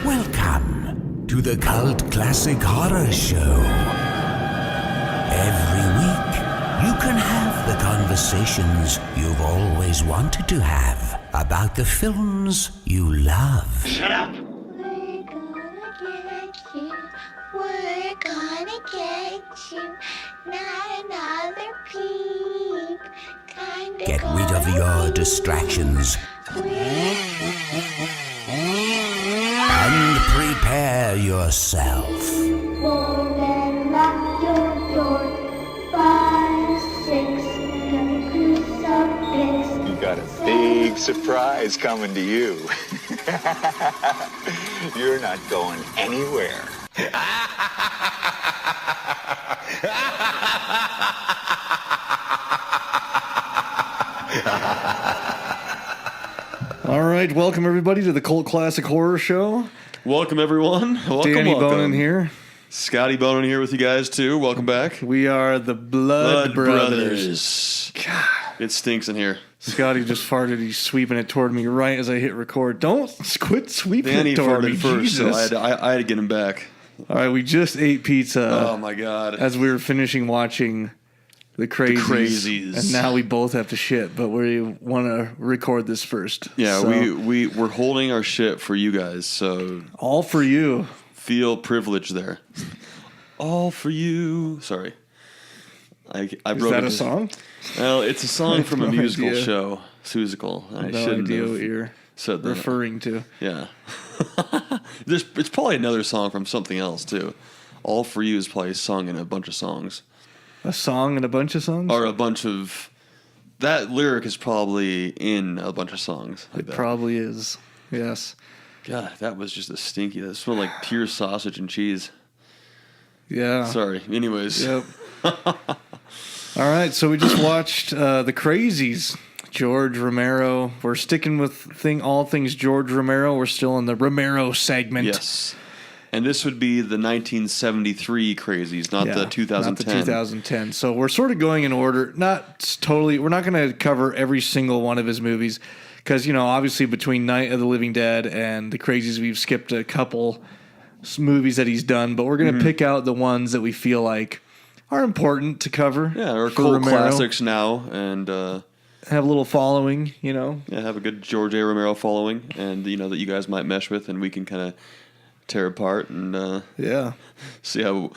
Welcome to the Cult Classic Horror Show. Every week, you can have the conversations you've always wanted to have about the films you love. Shut up! We're gonna get you. Not another peep. Kinda Get rid of your distractions and prepare yourself. Fold and lock your door. 5, 6, gonna crucifix. You got a big surprise coming to you. You're not going anywhere. All right, welcome everybody to the Cult Classic Horror Show. Welcome, everyone. Danny Bonin here. Scotty Bonin here with you guys, too. Welcome back. We are the Blood Brothers. God. It stinks in here. Scotty just farted. He's sweeping it toward me right as I hit record. Don't quit sweeping Danny it toward me. farted first, Jesus. so I had to get him back. All right, we just ate pizza. Oh, my God. As we were finishing watching the Crazies. And now we both have to shit, but we want to record this first. Yeah, So, we're holding our shit for you guys, so all for you. feel privileged there. All for you. Sorry. I Is broke that it. a song? Well, it's a song from a no musical idea. show. Susical. I No shouldn't idea have what you're said that. referring to. Yeah. It's probably another song from something else, too. All for You is probably sung in a bunch of songs. A song and a bunch of songs? Or a bunch of... That lyric is probably in a bunch of songs. Like It that. probably is. Yes. God, that was just a stinky... That smelled like pure sausage and cheese. Yeah. Sorry. Anyways. Yep. All right, so we just watched the Crazies. George Romero. We're sticking with all things George Romero. We're still in the Romero segment. Yes. And this would be the 1973 Crazies, not the 2010. Not the 2010. So we're sort of going in order. Not totally. We're not going to cover every single one of his movies because, obviously between Night of the Living Dead and the Crazies, we've skipped a couple movies that he's done. But we're going to pick out the ones that we feel like are important to cover. Yeah, or for cult Romero. classics now, and Have a little following, yeah, have a good George A. Romero following, and that you guys might mesh with, and we can kind of tear apart and Yeah. see how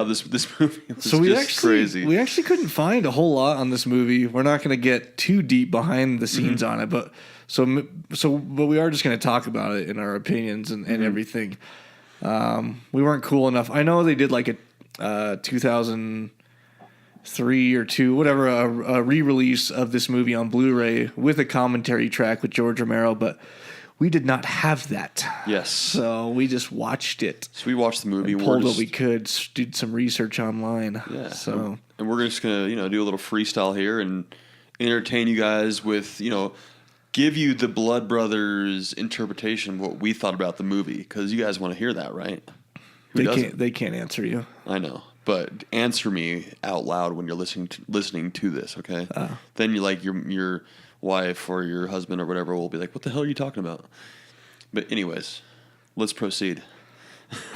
this movie was So we just crazy. We actually couldn't find a whole lot on this movie. We're not going to get too deep behind the scenes on it, but we are just going to talk about it in our opinions and everything. We weren't cool enough. I know they did like a 2003 or 2, whatever, a re-release of this movie on Blu-ray with a commentary track with George Romero, but we did not have that. Yes. So we just watched it. So we watched the movie. Pulled what we could, did some research online. Yeah. So and we're just gonna do a little freestyle here and entertain you guys with give you the Blood Brothers interpretation of what we thought about the movie because you guys want to hear that, right? Who doesn't? They can't answer you. I know, but answer me out loud when you're listening to this, okay? Then your wife or your husband or whatever will be like, "What the hell are you talking about?" But anyways, let's proceed.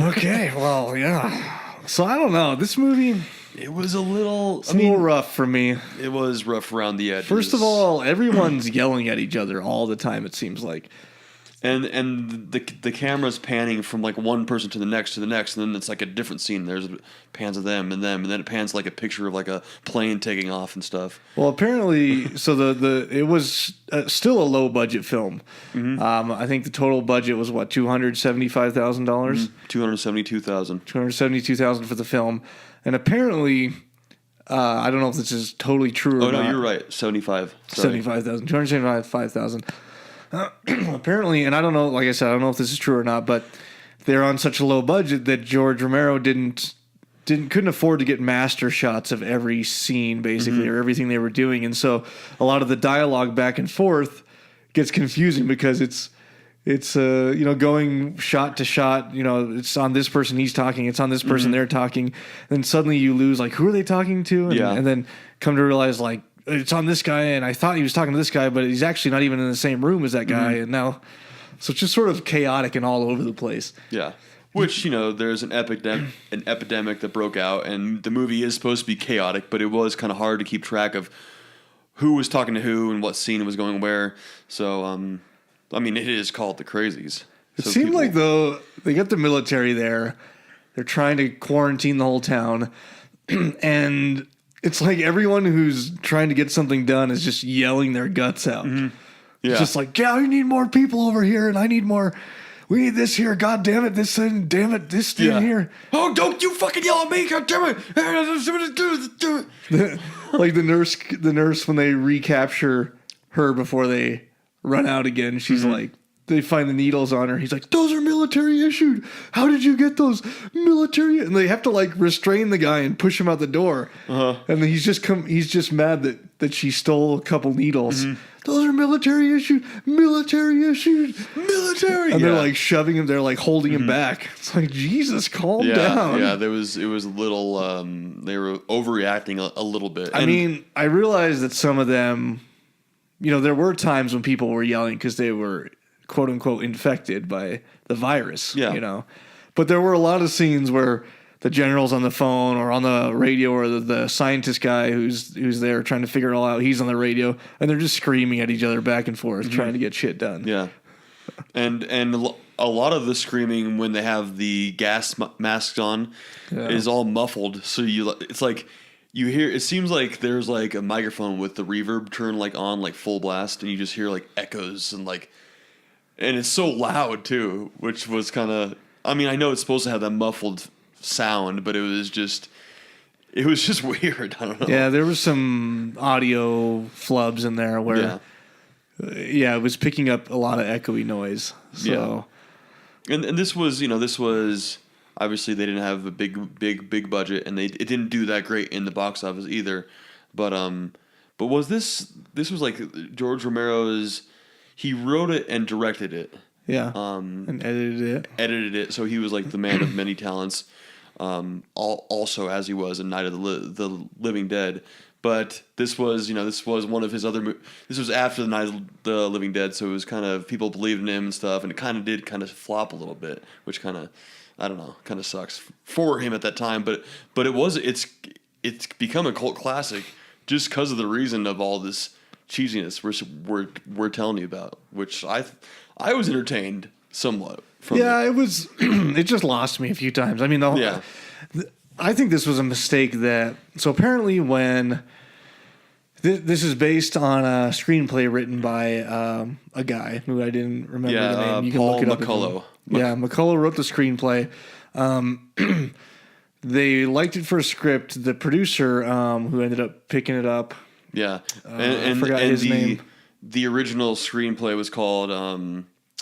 Okay, well, yeah. So I don't know. This movie, It was a little. it's a little rough for me. It was rough around the edges. First of all, everyone's yelling at each other all the time. It seems like. And the camera's panning from like one person to the next, and then it's like a different scene. There's pans of them, and then it pans like a picture of like a plane taking off and stuff. Well, apparently, so it was still a low budget film. I think the total budget was what, $275,000. $272,000. $272,000 for the film, and apparently, I don't know if this is totally true or Oh not. no, you're right. 75. Sorry. $275,000. Apparently, and I don't know, like I said, I don't know if this is true or not, but they're on such a low budget that George Romero couldn't afford to get master shots of every scene, basically, or everything they were doing. And so a lot of the dialogue back and forth gets confusing because it's going shot to shot, it's on this person, he's talking, it's on this person, they're talking. Then suddenly you lose, like, who are they talking to? And then come to realize, like, it's on this guy, and I thought he was talking to this guy, but he's actually not even in the same room as that guy, and now, so it's just sort of chaotic and all over the place. Yeah. Which, there's an epidemic that broke out, and the movie is supposed to be chaotic, but it was kind of hard to keep track of who was talking to who and what scene was going where. So, it is called the Crazies. It seemed like, though, they got the military there. They're trying to quarantine the whole town. And it's like everyone who's trying to get something done is just yelling their guts out. Yeah. It's just like, yeah, we need more people over here, and I need more. We need this here. God damn it, this thing. Damn it, this thing here. Oh, don't you fucking yell at me. God damn it. Like the nurse when they recapture her before they run out again, she's like, they find the needles on her. He's like, those are military issued. How did you get those military? And they have to like restrain the guy and push him out the door. And then he's just mad that she stole a couple needles. Those are military issued. Military issued. Military. And they're like shoving him. They're like holding him back. It's like, Jesus, calm down. Yeah, it was a little. They were overreacting a little bit. I mean, I realized that some of them, there were times when people were yelling because they were quote unquote infected by the virus. Yeah. But there were a lot of scenes where the general's on the phone or on the radio, or the scientist guy who's there trying to figure it all out. He's on the radio, and they're just screaming at each other back and forth, trying to get shit done. Yeah, and a lot of the screaming when they have the gas masks on is all muffled. So it's like you hear. It seems like there's like a microphone with the reverb turned like on like full blast, and you just hear like echoes and it's so loud too, which was kind of. I mean, I know it's supposed to have that muffled sound, but it was just weird. I don't know. Yeah, there was some audio flubs in there where it was picking up a lot of echoey noise. So and this was obviously they didn't have a big budget, and it didn't do that great in the box office either. But was this was like George Romero's, he wrote it and directed it. Yeah. And edited it. So he was like the man of many talents. Also as he was in Night of the Living Dead, but this was one of his other. This was after the Night of the Living Dead, so it was kind of people believed in him and stuff, and it kind of did flop a little bit, which kind of, I don't know, kind of sucks for him at that time. But it's become a cult classic just because of the reason of all this cheesiness we're telling you about, which I was entertained somewhat. It was. It just lost me a few times. I mean, I think this was a mistake. So apparently, when this is based on a screenplay written by a guy who I didn't remember the name. You can Paul look it up. McCullough. McCullough wrote the screenplay. They liked it for a script. The producer, who ended up picking it up. Yeah, I forgot his name. The original screenplay was called.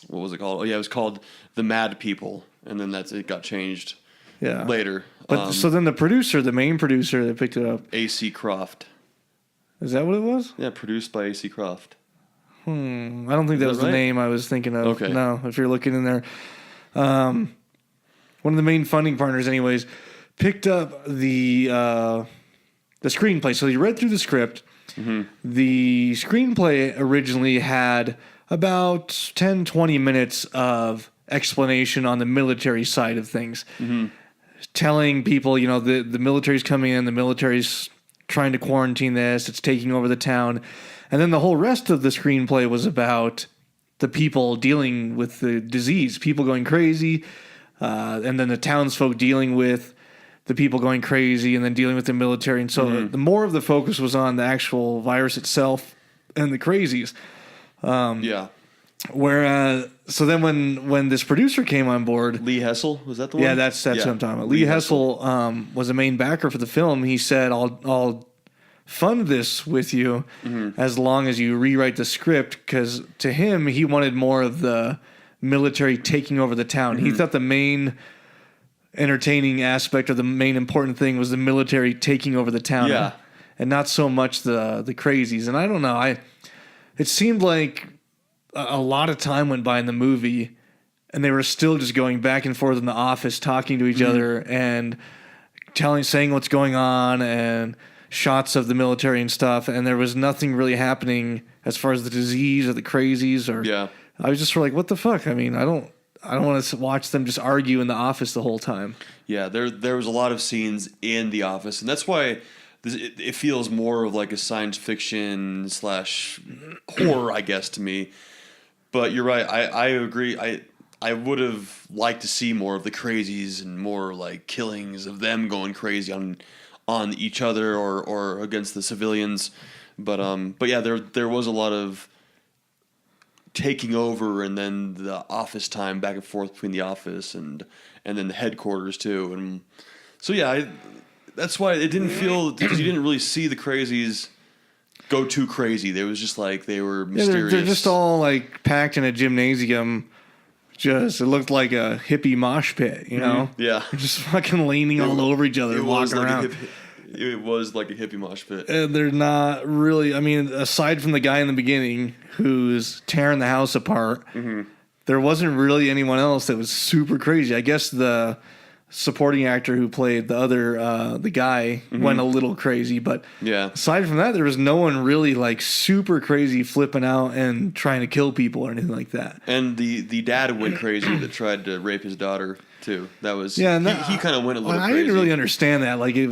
What was it called? Oh yeah, it was called The Mad People, and then it got changed. Later. But so then the main producer that picked it up, A.C. Croft. Is that what it was? Yeah, produced by A.C. Croft. I don't think that was the name I was thinking of. Okay. No, if you're looking in there, one of the main funding partners, anyways, picked up the screenplay. So he read through the script. Mm-hmm. The screenplay originally had about 10, 20 minutes of explanation on the military side of things. Mm-hmm. Telling people, the military's coming in, the military's trying to quarantine this, it's taking over the town. And then the whole rest of the screenplay was about the people dealing with the disease, people going crazy, and then the townsfolk dealing with the people going crazy and then dealing with the military. And so the more of the focus was on the actual virus itself and the crazies. Whereas, so then when this producer came on board, Lee Hessel, was that the one? Yeah, that's what I'm talking about. Lee Hessel was a main backer for the film. He said, "I'll fund this with you as long as you rewrite the script," because to him, he wanted more of the military taking over the town. He thought the main entertaining aspect or the main important thing was the military taking over the town, and not so much the crazies. And I don't know, it seemed like a lot of time went by in the movie, and they were still just going back and forth in the office, talking to each other and saying what's going on, and shots of the military and stuff, and there was nothing really happening as far as the disease or the crazies or. Yeah. I was just sort of like, what the fuck? I mean, I don't want to watch them just argue in the office the whole time. Yeah, there was a lot of scenes in the office, and that's why it feels more of like a science fiction / horror, I guess, to me. But you're right. I agree. I would have liked to see more of the crazies and more like killings of them going crazy on each other or against the civilians. But yeah, there was a lot of taking over, and then the office time back and forth between the office and then the headquarters too. And so yeah, that's why it didn't feel, because you didn't really see the crazies go too crazy. They was just like they were mysterious. They're just all like packed in a gymnasium. It looked like a hippie mosh pit, you know? Yeah. Just fucking leaning all over each other, walking around. It was like a hippie mosh pit. And they're not really, I mean, aside from the guy in the beginning who's tearing the house apart, there wasn't really anyone else that was super crazy. I guess the supporting actor who played the guy went a little crazy, but yeah. Aside from that, there was no one really like super crazy flipping out and trying to kill people or anything like that. And the dad went crazy that tried to rape his daughter too. That was he kind of went a little crazy. I didn't really understand that. Like, did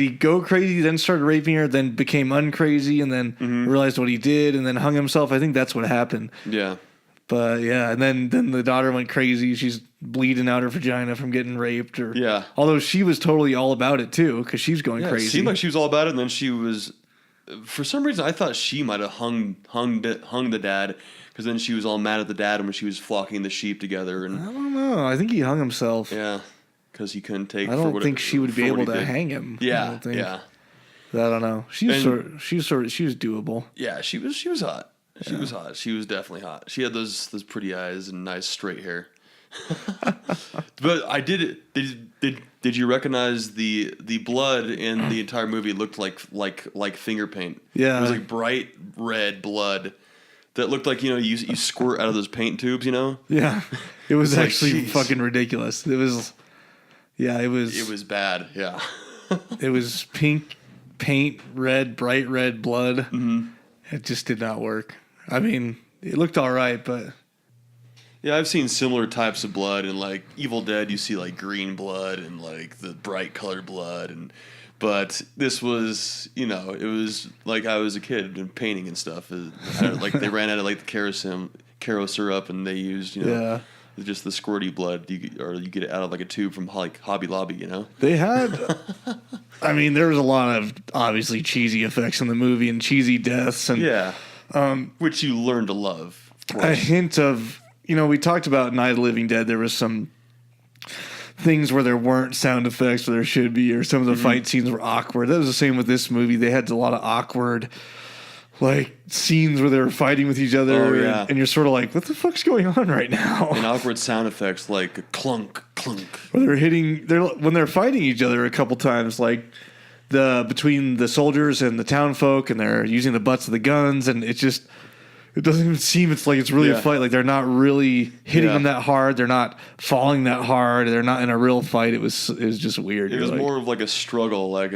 he go crazy, then started raping her, then became uncrazy, and then realized what he did, and then hung himself? I think that's what happened. Yeah. But yeah, and then the daughter went crazy. She's bleeding out her vagina from getting raped. Yeah. Although she was totally all about it too, because she's going crazy. It seemed like she was all about it, and then she was. For some reason, I thought she might have hung the dad, because then she was all mad at the dad when she was flocking the sheep together. And I don't know. I think he hung himself. Yeah, because he couldn't take. I don't think she would be able to hang him. Yeah, I don't know. She was doable. Yeah, she was hot. She was hot. She was definitely hot. She had those pretty eyes and nice straight hair. But did you recognize the blood in the entire movie looked like finger paint? Yeah. It was like bright red blood that looked like, you squirt out of those paint tubes, Yeah. It was Like, actually geez. fucking ridiculous. It was bad, yeah. It was pink paint, bright red blood. Mm-hmm. It just did not work. I mean, it looked all right, but Yeah, I've seen similar types of blood in like Evil Dead. You see like green blood and like the bright colored blood, but this was, it was like I was a kid and painting and stuff. Like they ran out of like the Caro syrup, and they used just the squirty blood. You get it out of like a tube from like Hobby Lobby. They had. I mean, there was a lot of obviously cheesy effects in the movie and cheesy deaths and which you learn to love. Of course. A hint of. We talked about Night of the Living Dead. There was some things where there weren't sound effects where there should be, or some of the fight scenes were awkward. That was the same with this movie. They had a lot of awkward, like, scenes where they were fighting with each other. Oh, yeah. And you're sort of like, what the fuck's going on right now? And awkward sound effects like clunk, clunk. Where when they're fighting each other a couple times, like between the soldiers and the town folk, and they're using the butts of the guns, and it doesn't even seem it's really a fight. Like, they're not really hitting them that hard. They're not falling that hard. They're not in a real fight. It was just weird. It was more of like a struggle, like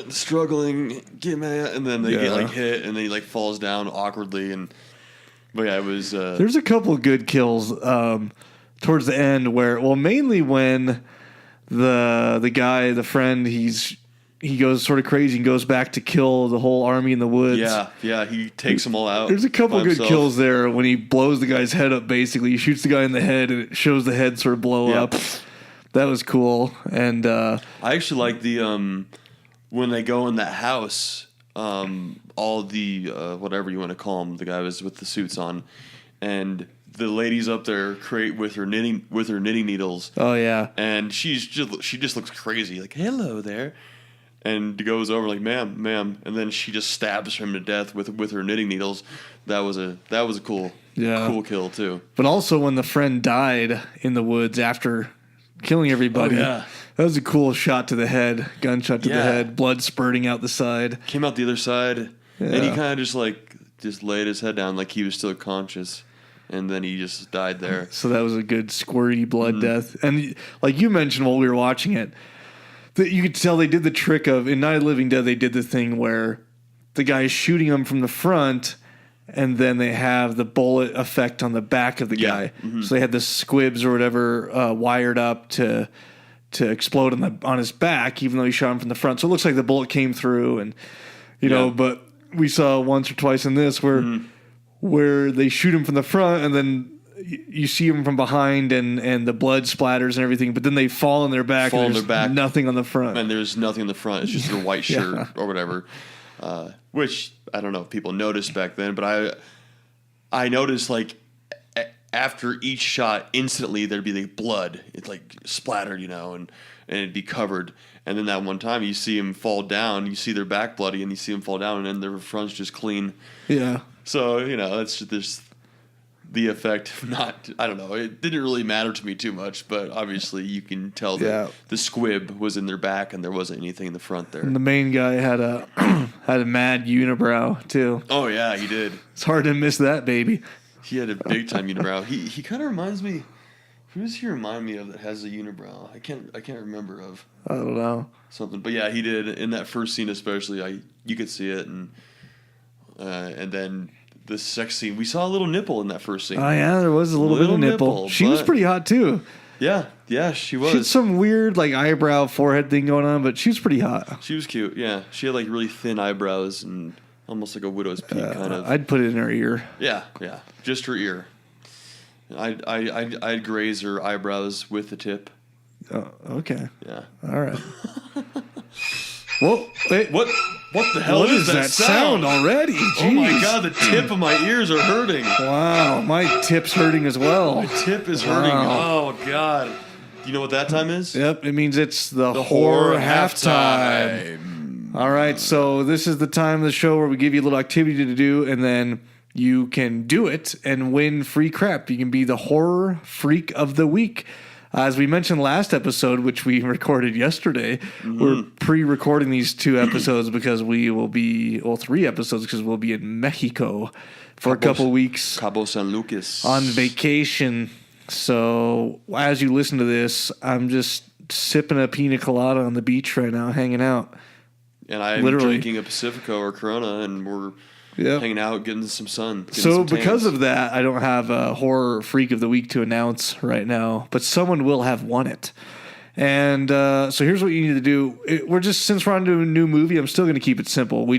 struggling, get mad, and then they get like hit, and then he like falls down awkwardly, but yeah, it was. There's a couple good kills towards the end where, mainly when the guy, the friend, he goes sort of crazy and goes back to kill the whole army in the woods. Yeah, he takes them all out. There's a couple good himself. kills there when he blows the guy's head up, basically. He shoots the guy in the head, and it shows the head sort of blow up. That was cool. And I actually like the when they go in that house, all the whatever you want to call them, the guy was with the suits on, and the lady's up there with her knitting needles. Oh yeah. And she just looks crazy, like, hello there. And goes over like, ma'am, and then she just stabs him to death with her knitting needles. That was a cool kill too. But also when the friend died in the woods after killing everybody, that was a cool shot to the head, gunshot to the head, blood spurting out the side. Came out the other side, and he kind of just laid his head down like he was still conscious, and then he just died there. So that was a good squirty blood death. And like you mentioned while we were watching it, You could tell they did the trick of, in Night of the Living Dead, they did the thing where the guy's shooting him from the front, and then they have the bullet effect on the back of the guy. Mm-hmm. So they had the squibs or whatever wired up to explode on his back, even though he shot him from the front. So it looks like the bullet came through, and you know. But we saw once or twice in this where they shoot him from the front, and then you see him from behind, and the blood splatters and everything. But then they fall on their back. Nothing on the front. And there's nothing on the front. It's just their white shirt or whatever. Which I don't know if people noticed back then, but I noticed like after each shot, instantly there'd be like blood. It's like splattered, you know, and it'd be covered. And then that one time you see him fall down, you see their back bloody, and you see him fall down, and then their front's just clean. Yeah. So you know, it's just there's the effect of not. I don't know. It didn't really matter to me too much, but obviously you can tell that the squib was in their back, and there wasn't anything in the front there. And the main guy had a mad unibrow too. Oh yeah, he did. It's hard to miss that baby. He had a big time unibrow. He kind of reminds me. Who does he remind me of that has a unibrow? I can't remember of. I don't know. Something, but yeah, he did in that first scene especially. You could see it, and then the sex scene. We saw a little nipple in that first scene. Oh yeah, there was a little bit of nipple. She was pretty hot too. Yeah, she was. She had some weird like eyebrow forehead thing going on, but she was pretty hot. She was cute. Yeah, she had like really thin eyebrows and almost like a widow's peak kind of. I'd put it in her ear. Yeah, just her ear. I'd graze her eyebrows with the tip. Oh, okay. Yeah. All right. Whoa! Wait. What the hell is that sound already? Jeez. Oh my god! The tip of my ears are hurting. Wow, my tip's hurting as well. My tip is hurting. Oh god! You know what that time is? Yep, it means it's the horror halftime. All right, so this is the time of the show where we give you a little activity to do, and then you can do it and win free crap. You can be the horror freak of the week. As we mentioned last episode, which we recorded yesterday, we're pre-recording these 2 episodes because we will be, 3 episodes because we'll be in Mexico for a couple weeks. Cabo San Lucas. On vacation. So as you listen to this, I'm just sipping a pina colada on the beach right now, hanging out. And I'm drinking a Pacifico or Corona, and we're hanging out, getting some sun. So because of that, I don't have a horror freak of the week to announce right now, but someone will have won it. And so here's what you need to do. Since we're on to a new movie, I'm still going to keep it simple.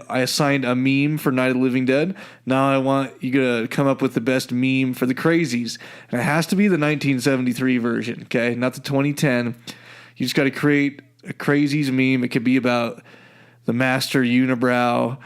I assigned a meme for Night of the Living Dead. Now I want you to come up with the best meme for the Crazies. And it has to be the 1973 version, okay? Not the 2010. You just got to create a Crazies meme. It could be about the master unibrow.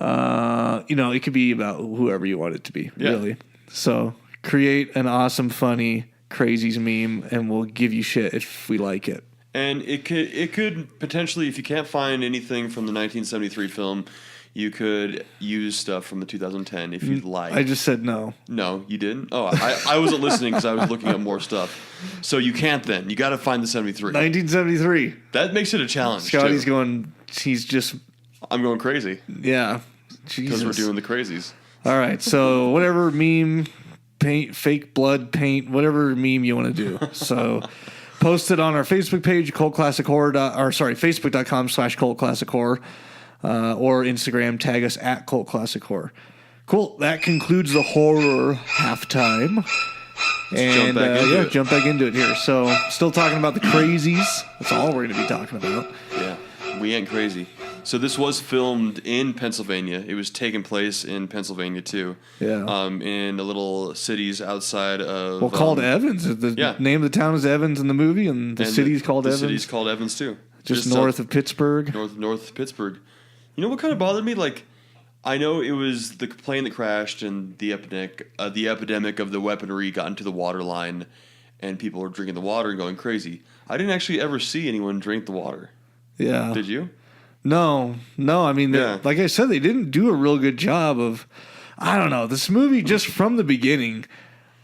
It could be about whoever you want it to be, really. So create an awesome, funny Crazies meme, and we'll give you shit if we like it. And it could potentially, if you can't find anything from the 1973 film, you could use stuff from the 2010 if you'd like. I just said no. No, you didn't? Oh, I wasn't listening because I was looking up more stuff. So you can't then. You got to find the 73. 1973. That makes it a challenge, Scotty's too. I'm going crazy. Yeah. Because we're doing the Crazies. All right. So whatever meme, paint, fake blood paint, whatever meme you want to do. So post it on our Facebook page, facebook.com/cultclassichorror, or Instagram, tag us at cultclassichorror. Cool. That concludes the horror halftime. And jump back into it here. So still talking about the Crazies. That's all we're going to be talking about. Yeah. We ain't crazy. So this was filmed in Pennsylvania. It was taking place in Pennsylvania too. Yeah. In the little cities outside of. Called Evans. The name of the town is Evans in the movie, and the city's called Evans. The city's called Evans too. Just north of Pittsburgh. North of Pittsburgh. You know what kind of bothered me? Like, I know it was the plane that crashed and the epidemic of the weaponry got into the water line, and people were drinking the water and going crazy. I didn't actually ever see anyone drink the water. Yeah. Did you? No. I mean, like I said, they didn't do a real good job of. I don't know. This movie, just from the beginning,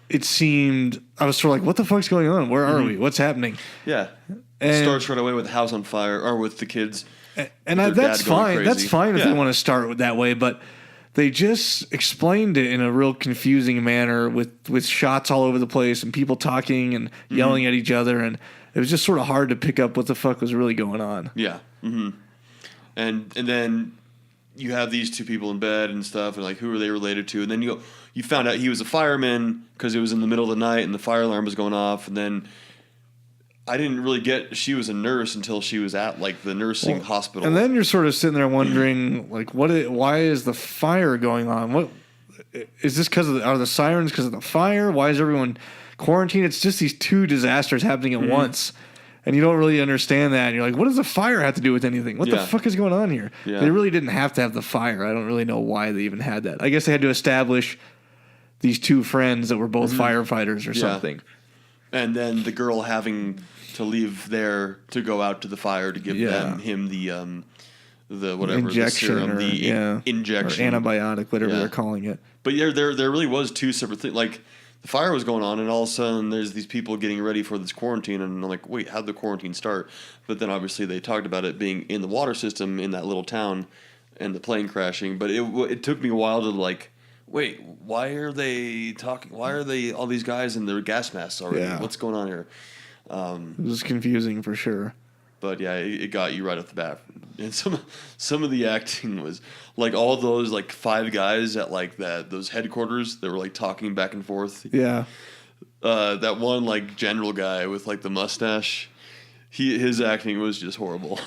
it seemed I was sort of like, "What the fuck's going on? Where are we? What's happening?" Yeah. It starts right away with the house on fire, or with the kids. And that's fine. That's fine if they want to start that way, but they just explained it in a real confusing manner with shots all over the place and people talking and yelling at each other, and it was just sort of hard to pick up what the fuck was really going on. Yeah. Mm-hmm. And then you have these two people in bed and stuff, and like, who are they related to? And then you found out he was a fireman because it was in the middle of the night and the fire alarm was going off. And then I didn't really get she was a nurse until she was at like the nursing hospital. And then you're sort of sitting there wondering, like, why is the fire going on? What is this because of? Are the sirens because of the fire? Why is everyone quarantined? It's just these two disasters happening at once. And you don't really understand that. And you're like, what does the fire have to do with anything? What the fuck is going on here? Yeah. They really didn't have to have the fire. I don't really know why they even had that. I guess they had to establish these two friends that were both firefighters or something. And then the girl having to leave there to go out to the fire to give him the whatever injection, the serum, injection or antibiotic, whatever they're calling it. But there really was two separate things. Like, the fire was going on, and all of a sudden there's these people getting ready for this quarantine, and I'm like, wait, how'd the quarantine start? But then obviously they talked about it being in the water system in that little town and the plane crashing. But it took me a while to like, wait, why are they talking? Why are they all these guys in their gas masks already? Yeah. What's going on here? It was confusing for sure. But yeah, it got you right off the bat. And some of the acting was like all those like five guys at like those headquarters that were like talking back and forth. Yeah. That one like general guy with like the mustache, his acting was just horrible.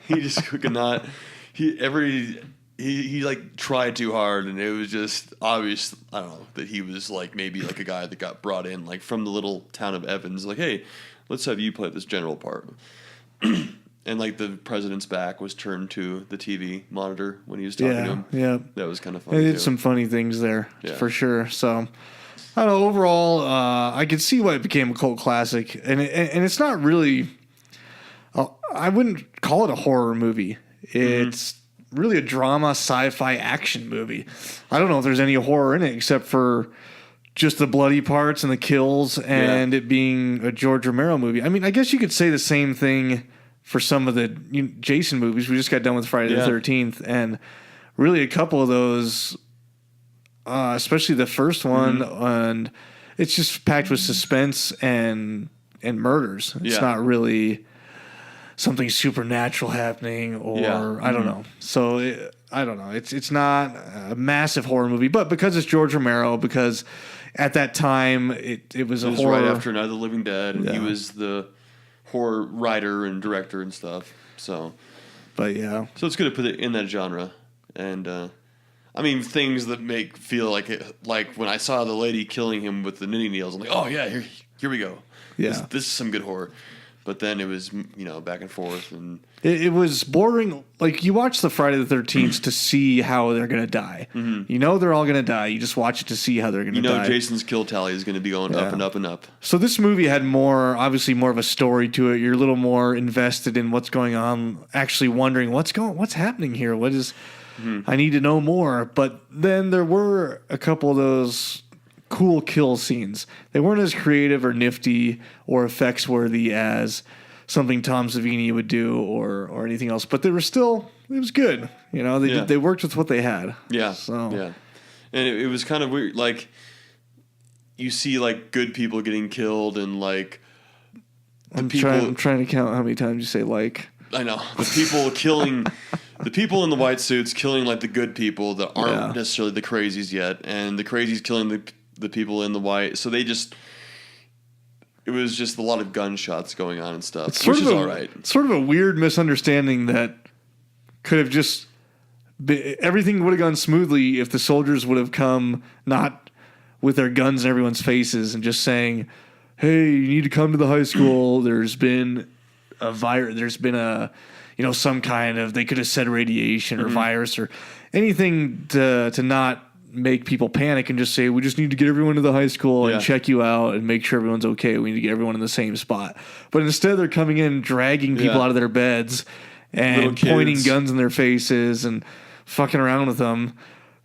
He just could not. He like tried too hard, and it was just obvious. I don't know that he was like maybe like a guy that got brought in like from the little town of Evans. Like, hey, let's have you play this general part. And like the president's back was turned to the TV monitor when he was talking to him. Yeah, that was kind of funny. They did some funny things there for sure. So I don't know. Overall, I could see why it became a cult classic, and it's not really. I wouldn't call it a horror movie. It's really a drama, sci-fi action movie. I don't know if there's any horror in it except for just the bloody parts and the kills and it being a George Romero movie. I mean, I guess you could say the same thing for some of the Jason movies. We just got done with Friday the 13th, and really a couple of those, especially the first one, and it's just packed with suspense and murders. It's not really something supernatural happening, or I don't know. So I don't know. It's not a massive horror movie, but because it's George Romero, because at that time it was a horror. Right after Night of the Living Dead, and he was the horror writer and director and stuff. So, but so it's good to put it in that genre. And I mean, things that feel like it, like when I saw the lady killing him with the knitting needles, I'm like, oh yeah, here we go. Yeah, this is some good horror. But then it was, back and forth, and it was boring. Like, you watch the Friday the 13th to see how they're gonna die. You know they're all gonna die. You just watch it to see how they're gonna die. Jason's kill tally is gonna be going up and up and up. So this movie had obviously more of a story to it. You're a little more invested in what's going on, actually wondering what's happening here. What is? I need to know more. But then there were a couple of those cool kill scenes. They weren't as creative or nifty or effects worthy as something Tom Savini would do or anything else, but they were still, it was good. They worked with what they had. Yeah. So yeah. And it was kind of weird. Like, you see like good people getting killed, and like I'm trying to count how many times you say like. I know. The people killing the people in the white suits killing like the good people that aren't necessarily the crazies yet, and the crazies killing the people in the white. So it was just a lot of gunshots going on and stuff, which is all right. It's sort of a weird misunderstanding that could have just everything would have gone smoothly if the soldiers would have come not with their guns in everyone's faces and just saying, hey, you need to come to the high school. There's been a virus. There's been some kind of, they could have said radiation or virus or anything to not make people panic, and just say, we just need to get everyone to the high school and check you out and make sure everyone's okay. We need to get everyone in the same spot. But instead they're coming in, dragging people out of their beds and pointing guns in their faces and fucking around with them.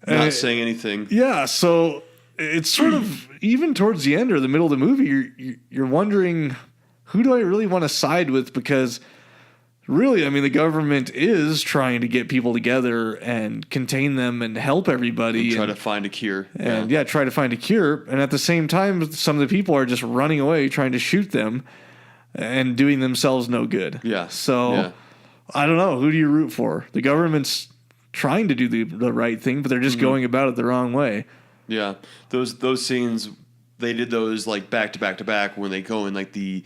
Not saying anything. Yeah. So it's sort of, even towards the end or the middle of the movie, you're wondering, who do I really want to side with? Because really, I mean, the government is trying to get people together and contain them and help everybody. Try to find a cure. And try to find a cure. And at the same time, some of the people are just running away, trying to shoot them and doing themselves no good. Yeah. So I don't know. Who do you root for? The government's trying to do the right thing, but they're just going about it the wrong way. Yeah. Those scenes, they did those like back to back to back when they go in like the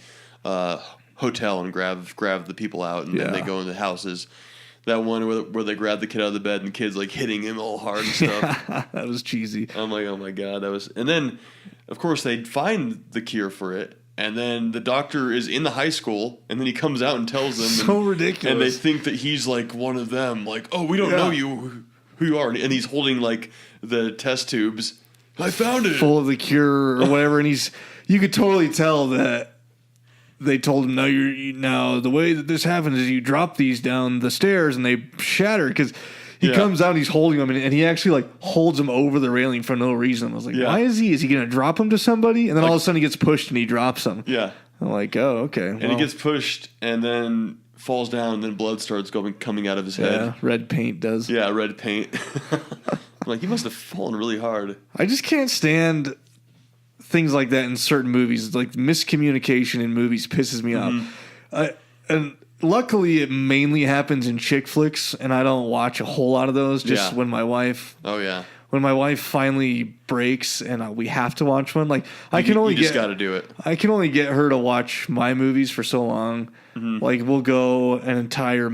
hotel and grab the people out, and then they go into houses. That one where they grab the kid out of the bed and the kid's like hitting him all hard and stuff. That was cheesy. I'm like, oh my god, that was. And then, of course, they find the cure for it, and then the doctor is in the high school, and then he comes out and tells them. So ridiculous. And they think that he's like one of them. Like, oh, we don't know who you are, and he's holding like the test tubes. I found it, full of the cure or whatever, and you could totally tell that. They told him, now the way that this happens is you drop these down the stairs and they shatter, because he comes out and he's holding them, and he actually like holds them over the railing for no reason. I was like, why is he going to drop them to somebody? And then all of a sudden he gets pushed and he drops them. Yeah. I'm like, oh, okay. And he gets pushed and then falls down, and then blood starts coming out of his head. Yeah, red paint does. Yeah, red paint. I'm like, he must have fallen really hard. I just can't stand things like that in certain movies. Like miscommunication in movies pisses me off. And luckily it mainly happens in chick flicks, and I don't watch a whole lot of those. Just when my wife when my wife finally breaks and we have to watch one, like I can only just got to do it. I can only get her to watch my movies for so long. Like we'll go an entire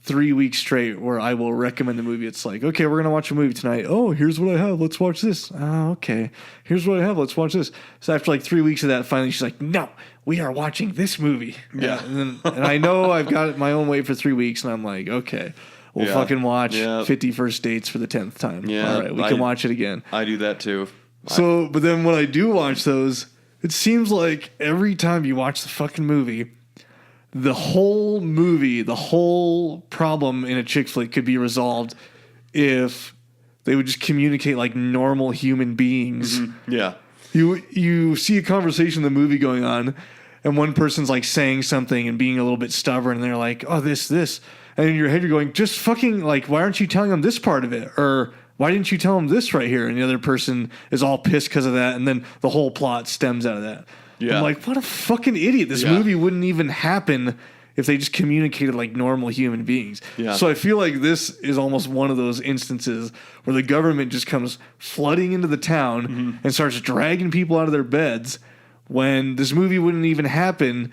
3 weeks straight where I will recommend a movie. It's like, okay, we're going to watch a movie tonight. Oh, here's what I have. Let's watch this. Oh, okay. Here's what I have. Let's watch this. So after like 3 weeks of that, finally she's like, no, we are watching this movie. Yeah. And I know I've got my own way for 3 weeks, and I'm like, okay, we'll fucking watch 50 First Dates for the 10th time. Yeah. All right, we can watch it again. I do that too. So, but then when I do watch those, it seems like every time you watch the fucking movie, the whole problem in a chick flick could be resolved if they would just communicate like normal human beings. Yeah. You see a conversation in the movie going on, and one person's like saying something and being a little bit stubborn, and they're like, oh, this. And in your head you're going, just fucking like, why aren't you telling them this part of it? Or why didn't you tell them this right here? And the other person is all pissed because of that, and then the whole plot stems out of that. Yeah. I'm like, what a fucking idiot. This movie wouldn't even happen if they just communicated like normal human beings. Yeah. So I feel like this is almost one of those instances where the government just comes flooding into the town and starts dragging people out of their beds, when this movie wouldn't even happen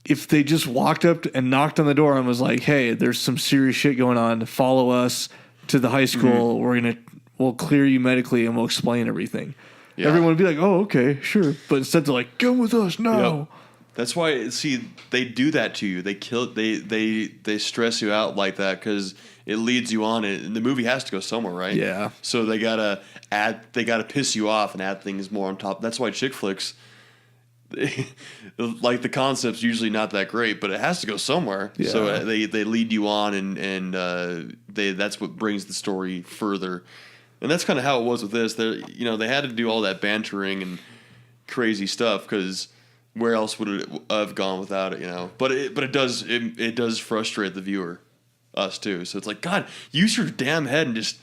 if they just walked up and knocked on the door and was like, hey, there's some serious shit going on. Follow us to the high school. We'll clear you medically and we'll explain everything. Yeah. Everyone would be like, oh, okay, sure. But instead they're like, come with us now. Yep. That's why, see, they do that to you. They stress you out like that because it leads you on, and the movie has to go somewhere, right? Yeah. So they gotta piss you off and add things more on top. That's why chick flicks, like the concept's usually not that great, but it has to go somewhere. Yeah. So they lead you on, and that's what brings the story further. And that's kind of how it was with this. They had to do all that bantering and crazy stuff because where else would it have gone without it? But it does frustrate the viewer, us too. So it's like, God, use your damn head and just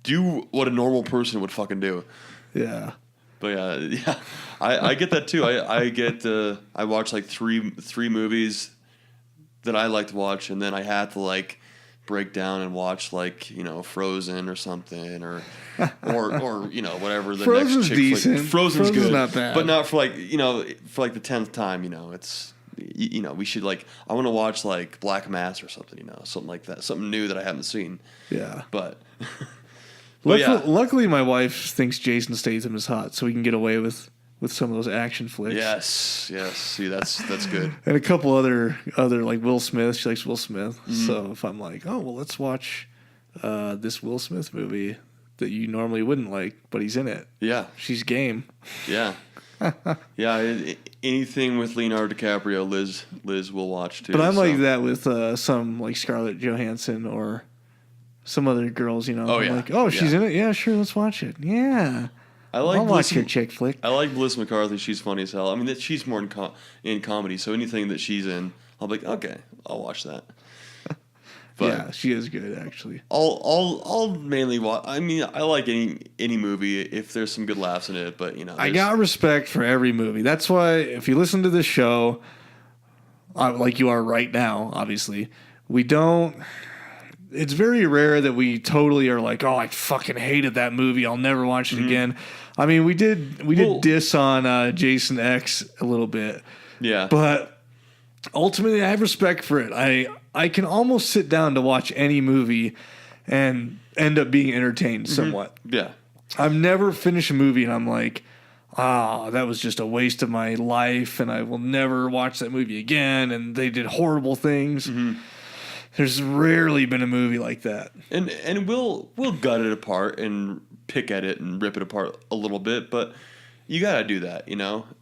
do what a normal person would fucking do. Yeah. But yeah, I get that too. I watch like three movies that I like to watch, and then I have to like break down and watch like Frozen or something or whatever the Frozen's next chick decent. flick. Frozen's good, not bad, but not for like the 10th time. It's we should like I want to watch like Black Mass or something. Something like that, something new that I haven't seen. Yeah, but. Luckily, my wife thinks Jason Statham is hot, so we can get away with some of those action flicks. Yes. See, that's good. And a couple other like Will Smith. She likes Will Smith. Mm-hmm. So if I'm like, oh well, let's watch this Will Smith movie that you normally wouldn't like, but he's in it. Yeah, she's game. Yeah, yeah. Anything with Leonardo DiCaprio, Liz will watch too. But I'm like that with some like Scarlett Johansson or some other girls. Oh, I'm yeah. like, oh, she's in it. Yeah, sure, let's watch it. Yeah. I'll watch your chick flick. I like Melissa McCarthy. She's funny as hell. I mean, she's more in comedy, so anything that she's in, I'll be like, okay, I'll watch that. But yeah, she is good actually. I'll mainly watch. I mean, I like any movie if there's some good laughs in it. But I got respect for every movie. That's why if you listen to this show, like you are right now, obviously, we don't. It's very rare that we totally are like, oh, I fucking hated that movie. I'll never watch it again. I mean, we did diss on Jason X a little bit. Yeah. But ultimately, I have respect for it. I can almost sit down to watch any movie and end up being entertained somewhat. Yeah. I've never finished a movie and I'm like, that was just a waste of my life and I will never watch that movie again. And they did horrible things. There's rarely been a movie like that. And we'll gut it apart and pick at it and rip it apart a little bit, but you gotta do that,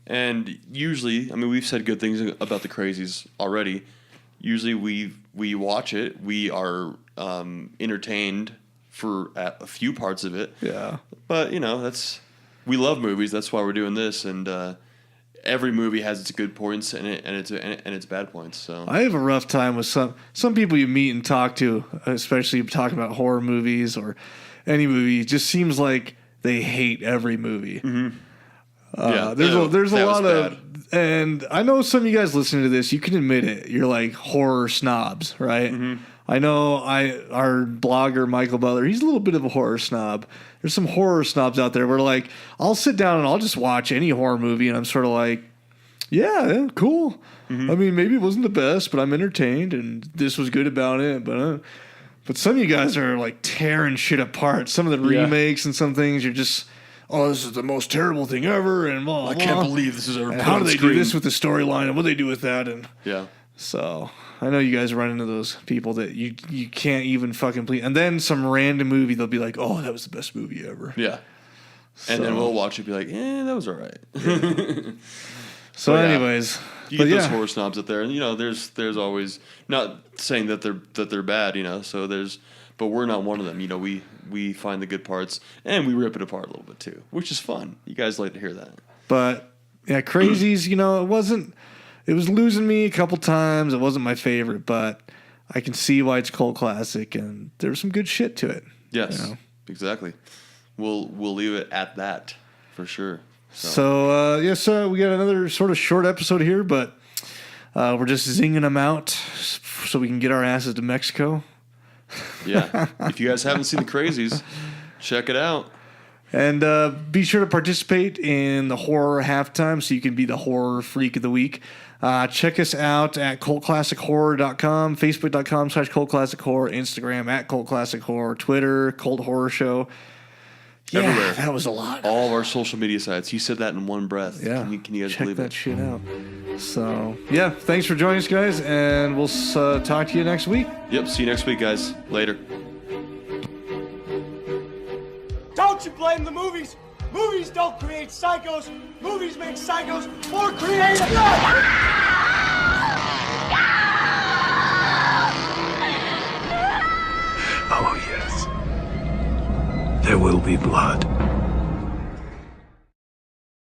And usually, I mean, we've said good things about the Crazies already. Usually, we watch it, we are entertained for a few parts of it. Yeah, but we love movies. That's why we're doing this, and every movie has its good points and its bad points. So I have a rough time with some people you meet and talk to, especially talking about horror movies or any movie. It just seems like they hate every movie. There's a lot of, and I know some of you guys listening to this, you can admit it. You're like horror snobs, right? I know our blogger Michael Butler, he's a little bit of a horror snob. There's some horror snobs out there where like I'll sit down and I'll just watch any horror movie and I'm sort of like, yeah, cool. I mean, maybe it wasn't the best, but I'm entertained and this was good about it. But some of you guys are like tearing shit apart. Some of the remakes and some things you're just, oh, this is the most terrible thing ever, and blah, blah. I can't believe this is ever. And how do they do this with the storyline, and what do they do with that? And yeah, so I know you guys run into those people that you can't even fucking please. And then some random movie, they'll be like, oh, that was the best movie ever. Yeah, and then we'll watch it, and be like, that was all right. So, anyways, you get those horror snobs out there, and there's always, not saying that they're bad, so but we're not one of them. We find the good parts and we rip it apart a little bit too, which is fun. You guys like to hear that. But yeah, Crazies, it was losing me a couple times. It wasn't my favorite, but I can see why it's a cult classic and there's some good shit to it. Yes, exactly. We'll leave it at that for sure. So we got another sort of short episode here, but we're just zinging them out so we can get our asses to Mexico. Yeah. If you guys haven't seen the Crazies, check it out. And be sure to participate in the horror halftime so you can be the horror freak of the week. Check us out at cultclassichorror.com, facebook.com/cultclassichorror, Instagram at cultclassichorror, Twitter, Cult Horror Show. Yeah, everywhere. That was a lot. All of our social media sites. You said that in one breath. Yeah. Can you guys check believe that it? shit out. So, yeah, thanks for joining us, guys, and we'll talk to you next week. Yep, see you next week, guys. Later. Don't you blame the movies. Movies don't create psychos. Movies make psychos more creative. Oh, yes. There will be blood.